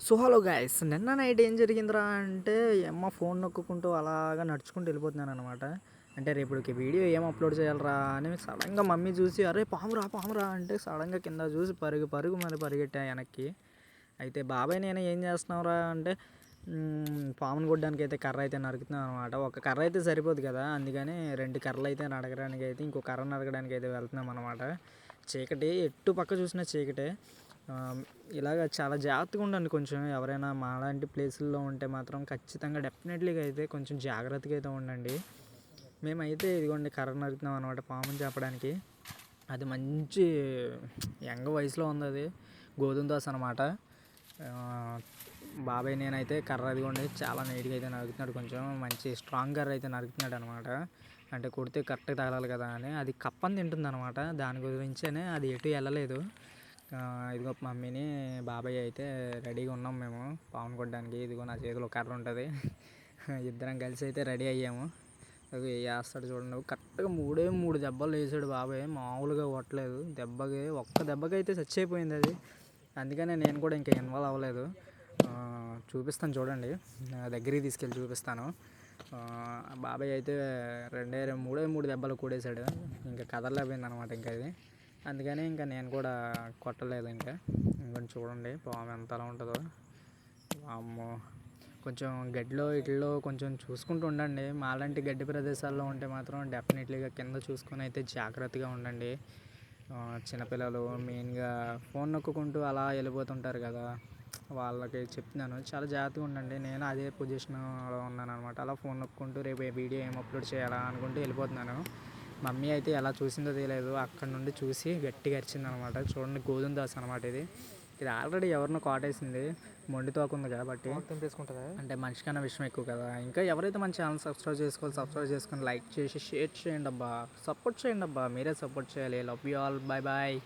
So hello guys, నిన్న night ఏం జరిగిందిరా అంటే అమ్మ ఫోన్ నొక్కుంటూ అలాగా నడుచుకుంటూ వెళ్ళిపోతున్నాను అనమాట. అంటే రేపుడికి వీడియో ఏం అప్లోడ్ చేయాలరా అని సడన్గా మమ్మీ చూసి అరే పామురా పామురా అంటే సడన్గా కింద చూసి పరుగు పరుగు మరి పరిగెట్టా వెనక్కి. అయితే బాబాయ్ నేను ఏం చేస్తున్నావురా అంటే పామును కొట్టడానికి అయితే కర్ర అయితే నరుకుతున్నాం అనమాట. ఒక కర్ర అయితే సరిపోదు కదా, అందుకని 2 కర్రలు అయితే నరకడానికి అయితే ఇంకో కర్ర నరకడానికి అయితే వెళ్తున్నాం అనమాట. చీకటి ఎట్టు పక్క చూసినా చీకటే. ఇలాగ చాలా జాగ్రత్తగా ఉండండి. కొంచెం ఎవరైనా మాలాంటి ప్లేసుల్లో ఉంటే మాత్రం ఖచ్చితంగా డెఫినెట్లీగా అయితే కొంచెం జాగ్రత్తగా అయితే ఉండండి. మేమైతే ఇదిగోండి కర్ర నరుకుతున్నాం అనమాట పాముని చెప్పడానికి. అది మంచి యంగ్ వయసులో ఉంది, అది గోధుమ దోశ అనమాట. బాబాయ్ నేనైతే కర్ర అదిగోండి చాలా నీట్గా అయితే నరుకుతున్నాడు. కొంచెం మంచి స్ట్రాంగ్ కర్ర అయితే నరుకుతున్నాడు అనమాట. అంటే కొడితే కరెక్ట్గా తగలాలి కదా అని. అది కప్పని తింటుంది అనమాట, దాని గురించనే అది ఎటు వెళ్ళలేదు. ఇదిగో మమ్మీని బాబాయ్ అయితే రెడీగా ఉన్నాం మేము పాముని కొట్టడానికి. ఇదిగో నా చేతిలో కర్ర ఉంటుంది. ఇద్దరం కలిసి అయితే రెడీ అయ్యాము. అది వేస్తాడు చూడండి, కరెక్ట్గా 3 దెబ్బలు వేసాడు బాబాయ్, మామూలుగా కొట్టలేదు. ఒక్క దెబ్బకి అయితే చచ్చిపోయింది అది. అందుకనే నేను కూడా ఇంకా ఇన్వాల్వ్ అవ్వలేదు. చూపిస్తాను చూడండి, దగ్గరికి తీసుకెళ్ళి చూపిస్తాను. బాబాయ్ అయితే 3 దెబ్బలు కూడేశాడు, ఇంకా కదలలేకపోయింది అనమాట ఇంకా అది. అందుకని ఇంకా నేను కూడా కొట్టలేదు. ఇంకా చూడండి పాము ఎంత అలా ఉంటుందో. అమ్మో, కొంచెం గడ్డిలో ఇట్లో కొంచెం చూసుకుంటూ ఉండండి. మాలాంటి గడ్డి ప్రదేశాల్లో ఉంటే మాత్రం డెఫినెట్లీగా కింద చూసుకొని అయితే జాగ్రత్తగా ఉండండి. చిన్నపిల్లలు మెయిన్గా ఫోన్ నొక్కుంటూ అలా వెళ్ళిపోతుంటారు కదా, వాళ్ళకి చెప్తున్నాను చాలా జాగ్రత్తగా ఉండండి. నేను అదే పొజిషన్లో ఉన్నాను అనమాట. అలా ఫోన్ నొక్కుంటూ రేపు వీడియో ఏం అప్లోడ్ చేయాలా అనుకుంటూ వెళ్ళిపోతున్నాను. మమ్మీ అయితే ఎలా చూసిందో తెలియదు, అక్కడ నుండి చూసి గట్టిగా అరిచింది అనమాట. చూడండి గోధుమ దోశ అనమాట ఇది. ఇది ఆల్రెడీ ఎవరినో కాటేసింది, మొండి తోకుంది కాబట్టి. అంటే మనిషికన్నా విషయం ఎక్కువ కదా. ఇంకా ఎవరైతే మన ఛానల్ సబ్స్క్రైబ్ చేసుకొని లైక్ చేసి షేర్ చేయండి అబ్బా, సపోర్ట్ చేయండి అబ్బా, మీరే సపోర్ట్ చేయాలి. Love you all, bye bye.